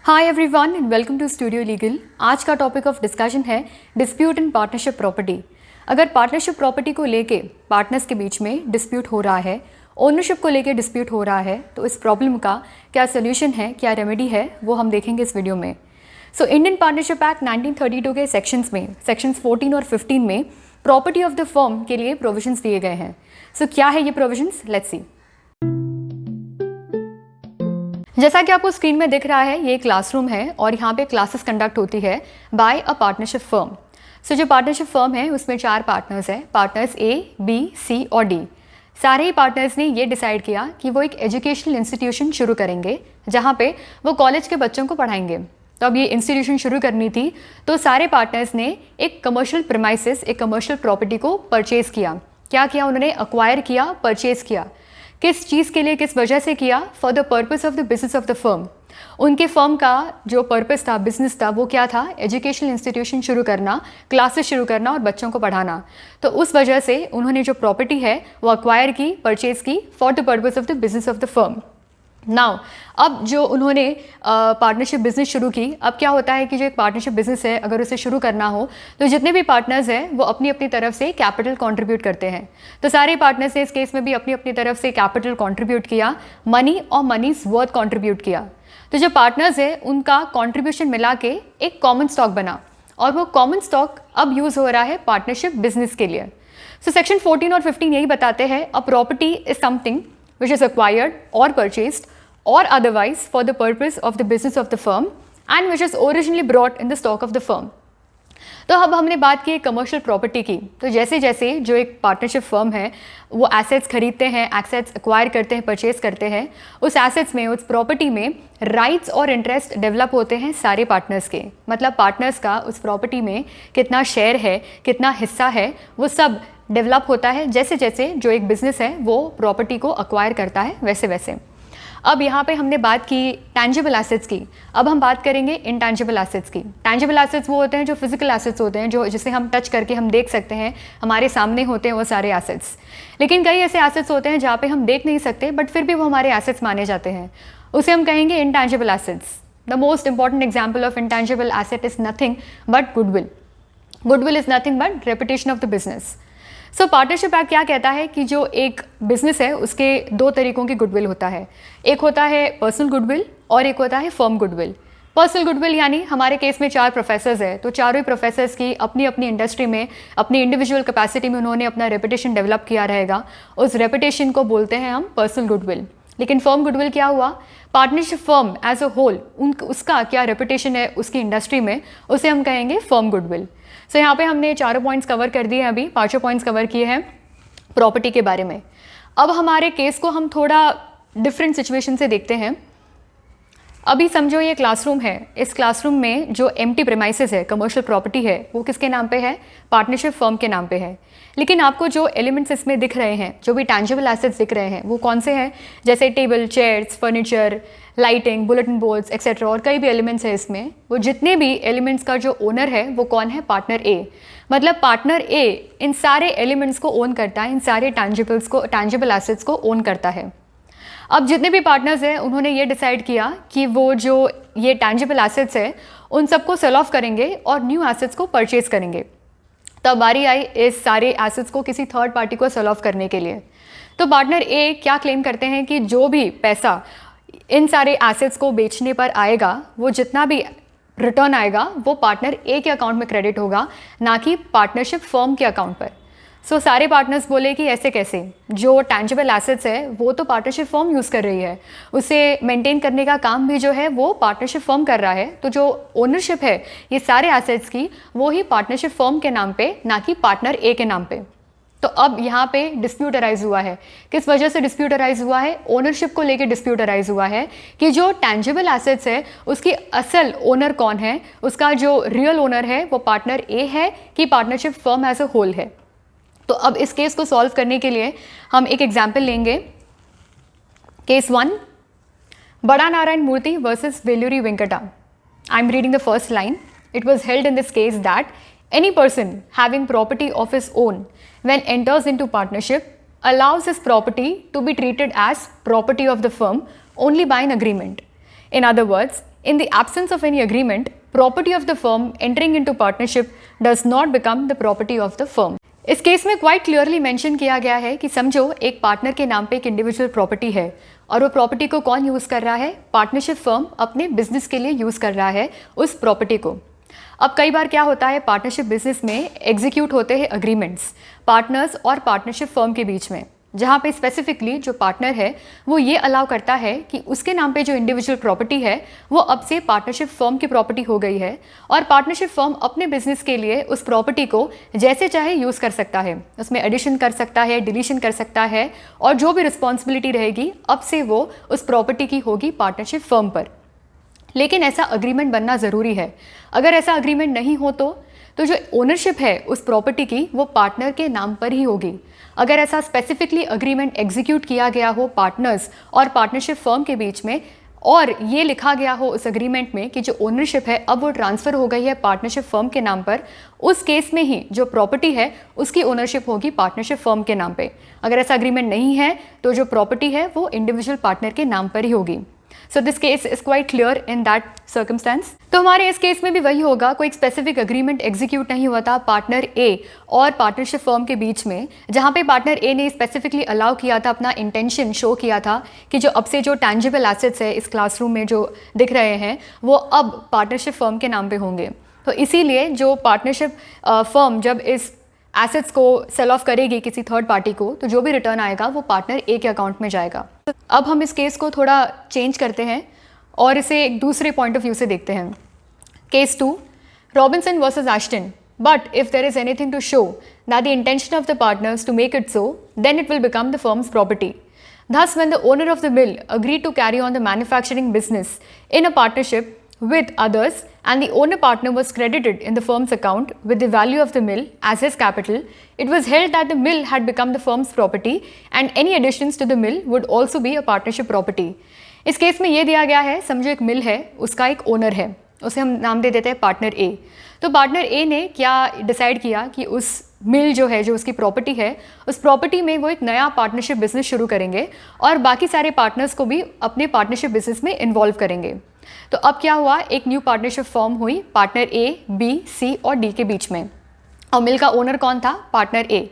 Hi everyone and welcome to studio legal. आज का topic of discussion है dispute in partnership property. अगर partnership property को लेके पार्टनर्स के बीच में डिस्प्यूट हो रहा है, ओनरशिप को लेके डिस्प्यूट हो रहा है, तो इस प्रॉब्लम का क्या सोल्यूशन है, क्या रेमेडी है, वो हम देखेंगे इस वीडियो में। इंडियन पार्टनरशिप एक्ट 1932 के सेक्शंस में सेक्शंस 14 और 15 में प्रॉपर्टी ऑफ द फर्म के लिए प्रोविजंस दिए गए हैं। क्या है ये प्रोविजंस, लेट्स सी। जैसा कि आपको स्क्रीन में दिख रहा है, ये क्लासरूम है और यहाँ पे क्लासेस कंडक्ट होती है बाय अ पार्टनरशिप फर्म। जो पार्टनरशिप फर्म है उसमें 4 पार्टनर्स हैं, पार्टनर्स ए, बी, सी और डी। सारे ही पार्टनर्स ने ये डिसाइड किया कि वो एक एजुकेशनल इंस्टीट्यूशन शुरू करेंगे जहाँ पे वो कॉलेज के बच्चों को पढ़ाएंगे। तो अब ये इंस्टीट्यूशन शुरू करनी थी, तो सारे पार्टनर्स ने एक कमर्शियल प्रीमाइसेस, एक कमर्शियल प्रॉपर्टी को परचेज किया। क्या किया उन्होंने? अक्वायर किया, परचेज किया। किस चीज़ के लिए, किस वजह से किया? For the purpose of the business of the firm. उनके फर्म का जो पर्पस था, बिजनेस था, वो क्या था? एजुकेशनल इंस्टीट्यूशन शुरू करना, क्लासेस शुरू करना और बच्चों को पढ़ाना। तो उस वजह से उन्होंने जो प्रॉपर्टी है वो अक्वायर की, परचेज की for the purpose of the business of the firm. Now अब जो उन्होंने पार्टनरशिप बिजनेस शुरू की, अब क्या होता है कि जो एक पार्टनरशिप बिजनेस है, अगर उसे शुरू करना हो तो जितने भी पार्टनर्स हैं वो अपनी अपनी तरफ से कैपिटल कंट्रीब्यूट करते हैं। तो सारे पार्टनर्स ने इस केस में भी अपनी अपनी तरफ से कैपिटल कंट्रीब्यूट किया, मनी और मनीज वर्थ कंट्रीब्यूट किया। तो जो पार्टनर्स है उनका कंट्रीब्यूशन मिला के एक कॉमन स्टॉक बना और वो कॉमन स्टॉक अब यूज हो रहा है पार्टनरशिप बिजनेस के लिए। सेक्शन 14 और 15 यही बताते हैं, a property is something which is acquired or purchased or otherwise for the purpose of the business of the firm and which is originally brought in the stock of the firm। तो अब हमने बात की commercial property की। तो जैसे जैसे जो एक पार्टनरशिप फर्म है वो एसेट्स खरीदते हैं, एसेट्स एक्वायर करते हैं, परचेज करते हैं, उस एसेट्स में, उस प्रॉपर्टी में राइट्स और इंटरेस्ट डेवलप होते हैं सारे पार्टनर्स के। मतलब पार्टनर्स का उस प्रॉपर्टी में कितना शेयर है, कितना हिस्सा है, वो सब डेवलप होता है जैसे जैसे जो एक बिजनेस है वो प्रॉपर्टी को अक्वायर करता है वैसे वैसे। अब यहाँ पे हमने बात की टैंजिबल एसेट्स की, अब हम बात करेंगे इनटैंजिबल एसेट्स की। टैंजिबल एसेट्स वो होते हैं जो फिजिकल एसेट्स होते हैं, जो जिसे हम टच करके हम देख सकते हैं, हमारे सामने होते हैं वो सारे एसेट्स। लेकिन कई ऐसे एसेट्स होते हैं जहाँ पे हम देख नहीं सकते बट फिर भी वो हमारे एसेट्स माने जाते हैं, उसे हम कहेंगे intangible assets. The most important example of intangible asset is nothing but goodwill. Goodwill is nothing but reputation of the business. Partnership act क्या कहता है कि जो एक बिजनेस है उसके 2 तरीकों की गुडविल होता है। एक होता है पर्सनल गुडविल और एक होता है फर्म गुडविल। पर्सनल गुडविल यानी हमारे केस में 4 प्रोफेसर्स है, तो चारों ही प्रोफेसर्स की अपनी अपनी इंडस्ट्री में, अपनी इंडिविजुअल कैपेसिटी में उन्होंने अपना रेपुटेशन डेवलप किया रहेगा, उस रेपुटेशन को बोलते हैं हम पर्सनल गुडविल। लेकिन फर्म गुडविल क्या हुआ? Partnership firm as a whole, उसका क्या रेपुटेशन है उसकी इंडस्ट्री में, उसे हम कहेंगे फर्म गुडविल। यहाँ पे हमने 4 पॉइंट्स कवर कर दिए हैं, अभी 5 पॉइंट्स कवर किए हैं प्रॉपर्टी के बारे में। अब हमारे केस को हम थोड़ा डिफरेंट सिचुएशन से देखते हैं। अभी समझो ये क्लासरूम है, इस क्लासरूम में जो एम्प्टी प्रीमाइसेस है, कमर्शियल प्रॉपर्टी है, वो किसके नाम पे है? पार्टनरशिप फर्म के नाम पे है। लेकिन आपको जो एलिमेंट्स इसमें दिख रहे हैं, जो भी टैंजिबल एसेट्स दिख रहे हैं, वो कौन से हैं? जैसे table, chairs, furniture, lighting, bulletin boards etcetera, और कई भी एलिमेंट्स है इसमें। वो जितने भी एलिमेंट्स का जो ओनर है वो कौन है? पार्टनर ए। मतलब पार्टनर ए इन सारे एलिमेंट्स को ओन करता है, इन सारे टैंजिबल एसेट्स को ओन करता है। अब जितने भी पार्टनर्स हैं उन्होंने ये डिसाइड किया कि वो जो ये टैंजिबल एसेट्स है उन सबको सेल ऑफ करेंगे और न्यू एसेट्स को परचेज करेंगे। तब बारी आई इस सारे एसेट्स को किसी थर्ड पार्टी को सेल ऑफ करने के लिए। तो पार्टनर ए क्या क्लेम करते हैं कि जो भी पैसा इन सारे एसेट्स को बेचने पर आएगा, वो जितना भी रिटर्न आएगा वो पार्टनर ए के अकाउंट में क्रेडिट होगा, ना कि पार्टनरशिप फर्म के अकाउंट पर। सारे पार्टनर्स बोले कि ऐसे कैसे? जो टैंजिबल एसेट्स है वो तो पार्टनरशिप फर्म यूज़ कर रही है, उसे मेंटेन करने का काम भी जो है वो पार्टनरशिप फर्म कर रहा है, तो जो ओनरशिप है ये सारे एसेट्स की वो ही पार्टनरशिप फर्म के नाम पे, ना कि पार्टनर ए के नाम पे। तो अब यहाँ पे डिस्प्यूट अराइज हुआ है। किस वजह से डिस्प्यूट अराइज हुआ है? ओनरशिप को लेकर डिस्प्यूट अराइज हुआ है कि जो टैंजिबल एसेट्स है उसकी असल ओनर कौन है, उसका जो रियल ओनर है वो पार्टनर ए है कि partnership firm as a whole है। तो अब इस केस को सॉल्व करने के लिए हम एक एग्जाम्पल लेंगे। Case 1, Bada Narayana Murthy versus Veluri Venkata. I am reading the first line. It was held in this case that any person having property of his own when enters into partnership allows his property to be treated as property of the firm only by an agreement. In other words, in the absence of any agreement, property of the firm entering into partnership does not become the property of the firm. इस case में quite clearly mention किया गया है कि समझो एक partner के नाम पे एक इंडिविजुअल प्रॉपर्टी है और वो प्रॉपर्टी को कौन यूज़ कर रहा है? पार्टनरशिप फर्म अपने बिजनेस के लिए यूज़ कर रहा है उस प्रॉपर्टी को। अब कई बार क्या होता है, पार्टनरशिप बिजनेस में एग्जीक्यूट होते हैं अग्रीमेंट्स पार्टनर्स और पार्टनरशिप फर्म के बीच में, जहाँ पे स्पेसिफिकली जो पार्टनर है वो ये अलाउ करता है कि उसके नाम पे जो इंडिविजुअल प्रॉपर्टी है वो अब से पार्टनरशिप फर्म की प्रॉपर्टी हो गई है और पार्टनरशिप फर्म अपने बिजनेस के लिए उस प्रॉपर्टी को जैसे चाहे यूज़ कर सकता है, उसमें एडिशन कर सकता है, डिलीशन कर सकता है और जो भी रिस्पॉन्सिबिलिटी रहेगी अब से वो उस प्रॉपर्टी की होगी पार्टनरशिप फर्म पर। लेकिन ऐसा अग्रीमेंट बनना ज़रूरी है। अगर ऐसा अग्रीमेंट नहीं हो तो जो ओनरशिप है उस प्रॉपर्टी की वो पार्टनर के नाम पर ही होगी। अगर ऐसा स्पेसिफिकली अग्रीमेंट एग्जीक्यूट किया गया हो पार्टनर्स और पार्टनरशिप फर्म के बीच में और ये लिखा गया हो उस अग्रीमेंट में कि जो ओनरशिप है अब वो ट्रांसफ़र हो गई है पार्टनरशिप फर्म के नाम पर, उस केस में ही जो प्रॉपर्टी है उसकी ओनरशिप होगी पार्टनरशिप फर्म के नाम पे। अगर ऐसा अग्रीमेंट नहीं है तो जो प्रॉपर्टी है वो इंडिविजुअल पार्टनर के नाम पर ही होगी। So this case is quite clear in that circumstance. तो हमारे इस केस में भी वही होगा, कोई स्पेसिफिक अग्रीमेंट एग्जीक्यूट नहीं हुआ था पार्टनर ए और पार्टनरशिप फर्म के बीच में, जहाँ पे पार्टनर ए ने स्पेसिफिकली अलाउ किया था, अपना इंटेंशन शो किया था कि जो अब से जो टैंजिबल एसेट्स है इस क्लासरूम में जो दिख रहे हैं वो अब पार्टनरशिप फर्म के नाम पे होंगे। तो इसीलिए जो पार्टनरशिप फर्म जब इस एसेट्स को सेल ऑफ करेगी किसी थर्ड पार्टी को, तो जो भी रिटर्न आएगा वो पार्टनर ए के अकाउंट में जाएगा। अब हम इस केस को थोड़ा चेंज करते हैं और इसे एक दूसरे पॉइंट ऑफ व्यू से देखते हैं। Case 2, Robinson versus Ashton. But if there is anything to show that the intention of the partners to make it so, then it will become the firm's property. Thus, when the owner of the mill agreed to carry on the manufacturing business in a partnership with others and the owner partner was credited in the firm's account with the value of the mill as his capital, it was held that the mill had become the firm's property and any additions to the mill would also be a partnership property. इस case में ये दिया गया है, समझो एक मिल है, उसका एक ओनर है, उसे हम नाम दे देते हैं पार्टनर ए। तो पार्टनर ए ने क्या डिसाइड किया कि उस मिल जो है, जो उसकी प्रॉपर्टी है, उस प्रॉपर्टी में वो एक नया पार्टनरशिप बिजनेस शुरू करेंगे और बाकी सारे पार्टनर्स को भी अपने पार्टनरशिप बिजनेस में इन्वॉल्व करेंगे। तो अब क्या हुआ, एक न्यू पार्टनरशिप फॉर्म हुई पार्टनर ए, बी, सी और डी के बीच में, और मिल का ओनर कौन था? पार्टनर ए।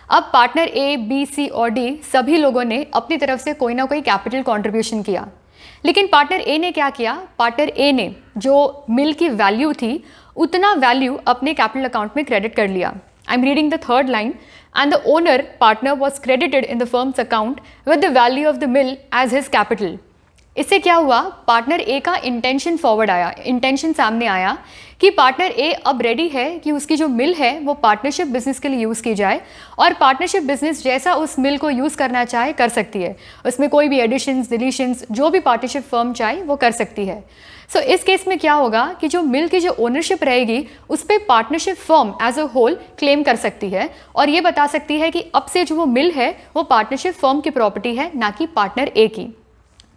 अब पार्टनर ए, बी, सी और डी सभी लोगों ने अपनी तरफ से कोई ना कोई कैपिटल कंट्रीब्यूशन किया, लेकिन पार्टनर ए ने क्या किया? पार्टनर ए ने जो मिल की वैल्यू थी उतना वैल्यू अपने कैपिटल अकाउंट में क्रेडिट कर लिया। I am reading the third line, and the owner partner was credited in the firm's account with the value of the mill as his capital. इससे क्या हुआ? पार्टनर ए का इंटेंशन फॉरवर्ड आया, intention सामने आया कि पार्टनर ए अब रेडी है कि उसकी जो मिल है वो पार्टनरशिप बिजनेस के लिए यूज़ की जाए और पार्टनरशिप बिजनेस जैसा उस मिल को यूज़ करना चाहे कर सकती है, उसमें कोई भी एडिशंस, डिलीशंस जो भी पार्टनरशिप फर्म चाहे वो कर सकती है। सो इस केस में क्या होगा कि जो मिल की जो ओनरशिप रहेगी उस पर partnership firm as a whole claim कर सकती है और ये बता सकती है कि अब से जो वो मिल है वो पार्टनरशिप फर्म की प्रॉपर्टी है, ना कि पार्टनर ए की।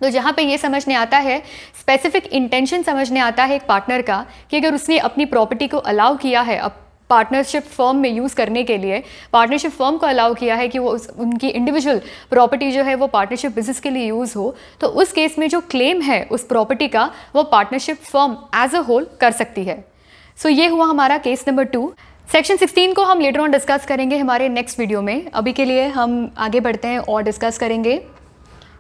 तो जहाँ पे ये समझने आता है, स्पेसिफिक इंटेंशन समझने आता है एक पार्टनर का कि अगर उसने अपनी प्रॉपर्टी को अलाउ किया है अब पार्टनरशिप फर्म में यूज़ करने के लिए, पार्टनरशिप फर्म को अलाउ किया है कि वो उनकी इंडिविजुअल प्रॉपर्टी जो है वो पार्टनरशिप बिजनेस के लिए यूज़ हो, तो उस केस में जो क्लेम है उस प्रॉपर्टी का वो partnership firm as a whole कर सकती है। सो ये हुआ हमारा केस नंबर 2। सेक्शन 16 को हम लेटर ऑन डिस्कस करेंगे हमारे नेक्स्ट वीडियो में। अभी के लिए हम आगे बढ़ते हैं और डिस्कस करेंगे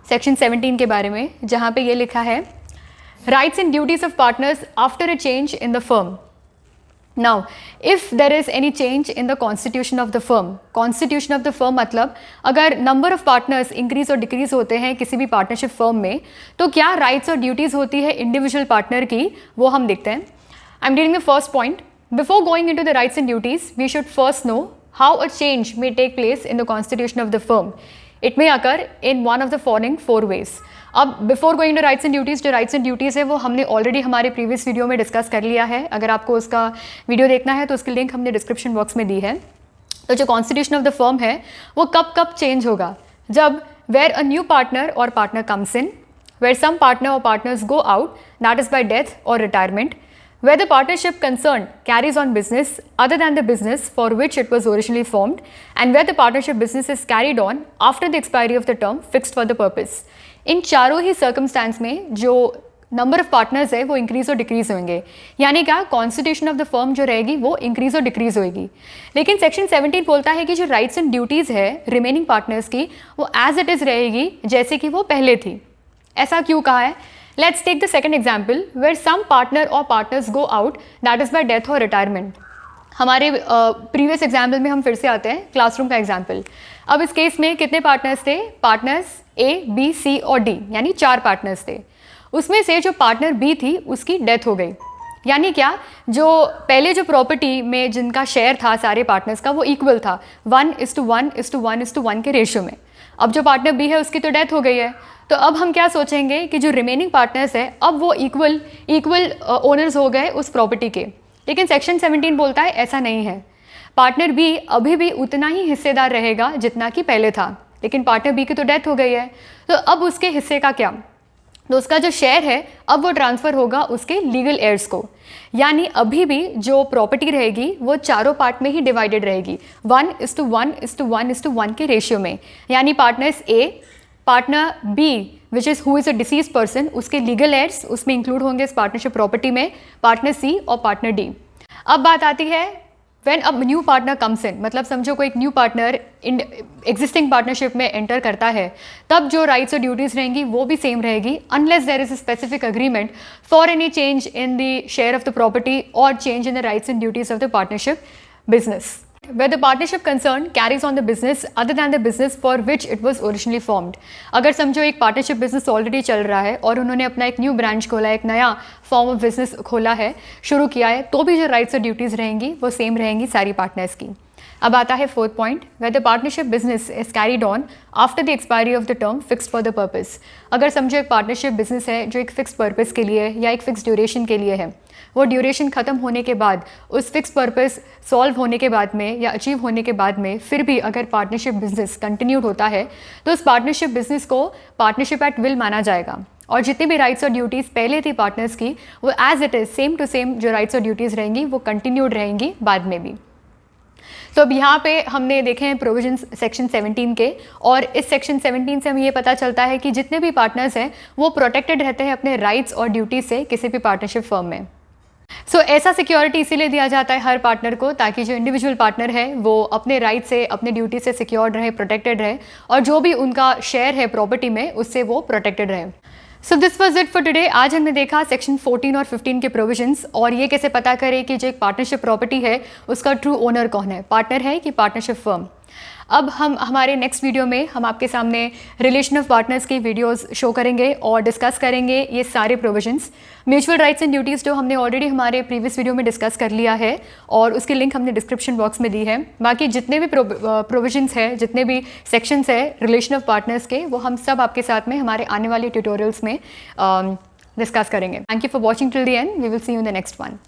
सेक्शन 17 के बारे में, जहाँ पे ये लिखा है rights and duties of partners after a change in the firm. Now if there is any change in the constitution of the firm, constitution of the firm मतलब अगर नंबर ऑफ पार्टनर्स इंक्रीज और decrease होते हैं किसी भी partnership firm में, तो क्या राइट्स और ड्यूटीज होती है इंडिविजुअल पार्टनर की, वो हम देखते हैं। I am reading the first point, before going into the rights and duties we should first know how a change may take place in the constitution of the firm. It may occur in one of the following 4 ways। अब before going to rights and duties, जो rights and duties है वो हमने already हमारे previous video में discuss कर लिया है। अगर आपको उसका वीडियो देखना है तो उसकी लिंक हमने डिस्क्रिप्शन बॉक्स में दी है। तो जो कॉन्स्टिट्यूशन ऑफ द फर्म है वो कब कब चेंज होगा? जब where a new partner or partner comes in, where some partner or partners go out, that is by death or retirement, where the partnership concerned carries on business other than the business for which it was originally formed, and where the partnership business is carried on after the expiry of the term fixed for the purpose। इन चारों ही circumstance में जो number of partners है वो increase और decrease होंगे, यानी क्या constitution of the firm जो रहेगी वो इंक्रीज और डिक्रीज होगी। लेकिन सेक्शन 17 बोलता है कि जो राइट्स एंड ड्यूटीज़ है रिमेनिंग पार्टनर्स की वो एज इट इज़ रहेगी जैसे कि वो पहले थी। ऐसा क्यों कहा है? Let's take the second example where some partner or partners go out, that is by death or retirement. हमारे प्रीवियस एग्जाम्पल में हम फिर से आते हैं, क्लासरूम का एग्जाम्पल। अब इस केस में कितने पार्टनर्स थे? पार्टनर्स ए, बी, सी और डी, यानी 4 पार्टनर्स थे। उसमें से जो पार्टनर बी थी उसकी डेथ हो गई, यानी क्या जो पहले जो प्रॉपर्टी में जिनका शेयर था सारे पार्टनर्स का वो इक्वल था 1:1:1:1 के रेशियो में। अब जो पार्टनर बी है उसकी तो डेथ हो गई है, तो अब हम क्या सोचेंगे कि जो रिमेनिंग पार्टनर्स है अब वो इक्वल ओनर्स हो गए उस प्रॉपर्टी के। लेकिन सेक्शन 17 बोलता है ऐसा नहीं है। पार्टनर बी अभी भी उतना ही हिस्सेदार रहेगा जितना कि पहले था, लेकिन पार्टनर बी की तो डेथ हो गई है, तो अब उसके हिस्से का क्या? तो उसका जो शेयर है अब वो ट्रांसफ़र होगा उसके लीगल एयर्स को, यानी अभी भी जो प्रॉपर्टी रहेगी वो चारों पार्ट में ही डिवाइडेड रहेगी 1:1:1:1 के रेशियो में। यानी partners A, partner B which is who is a deceased person, उसके लीगल एयर्स उसमें इंक्लूड होंगे इस पार्टनरशिप प्रॉपर्टी में, पार्टनर सी और पार्टनर डी। अब बात आती है when a new partner comes in, मतलब समझो कोई एक new partner in existing partnership में एंटर करता है, तब जो राइट्स और ड्यूटीज़ रहेंगी वो भी सेम रहेगी unless there is a specific agreement for any change in the share of the property or change in the rights and duties of the partnership business where the partnership concerned carries on the business other than the business for which it was originally formed। अगर समझो एक partnership business already चल रहा है और उन्होंने अपना एक न्यू ब्रांच खोला है, एक नया फॉर्म ऑफ बिजनेस खोला है, शुरू किया है, तो भी जो राइट्स और ड्यूटीज़ रहेंगी वो सेम रहेंगी सारी पार्टनर्स की। अब आता है fourth point, where the partnership business is carried on after the expiry of the term fixed for the purpose. अगर समझो एक पार्टनरशिप बिजनेस है जो एक फिक्स पर्पस के लिए या एक फिक्स ड्यूरेशन के लिए है, वो ड्यूरेशन ख़त्म होने के बाद उस फिक्स पर्पस सॉल्व होने के बाद में या अचीव होने के बाद में फिर भी अगर पार्टनरशिप बिजनेस कंटिन्यूड होता है तो उस पार्टनरशिप बिजनेस को पार्टनरशिप एट विल माना जाएगा और जितनी भी राइट्स और ड्यूटीज़ पहले थी पार्टनर्स की वो as it is same to same जो राइट्स और ड्यूटीज़ रहेंगी वो कंटिन्यूड रहेंगी बाद में भी। तो अब यहाँ पे हमने देखे हैं प्रोविजंस सेक्शन 17 के, और इस सेक्शन 17 से हमें ये पता चलता है कि जितने भी पार्टनर्स हैं वो प्रोटेक्टेड रहते हैं अपने राइट्स और ड्यूटीज़ से किसी भी पार्टनरशिप फर्म में। ऐसा सिक्योरिटी इसीलिए दिया जाता है हर पार्टनर को ताकि जो इंडिविजुअल पार्टनर है वो अपने राइट से अपने ड्यूटी से सिक्योर्ड रहे, प्रोटेक्टेड रहे, और जो भी उनका शेयर है प्रॉपर्टी में उससे वो प्रोटेक्टेड रहे। So this was it for today. आज हमने देखा सेक्शन 14 और 15 के प्रोविजंस और ये कैसे पता करें कि जो एक पार्टनरशिप प्रॉपर्टी है उसका ट्रू ओनर कौन है, पार्टनर है कि पार्टनरशिप फर्म। अब हम हमारे नेक्स्ट वीडियो में हम आपके सामने रिलेशन ऑफ पार्टनर्स की वीडियोस शो करेंगे और डिस्कस करेंगे ये सारे provisions. Mutual rights and duties जो हमने ऑलरेडी हमारे प्रीवियस वीडियो में डिस्कस कर लिया है और उसकी लिंक हमने डिस्क्रिप्शन बॉक्स में दी है। बाकी जितने भी प्रोविजंस है, जितने भी सेक्शंस है रिलेशन ऑफ पार्टनर्स के, वो हम सब आपके साथ में हमारे आने वाले ट्यूटोरियल्स में डिस्कस करेंगे। Thank you for watching till the end. We will see you in the next one.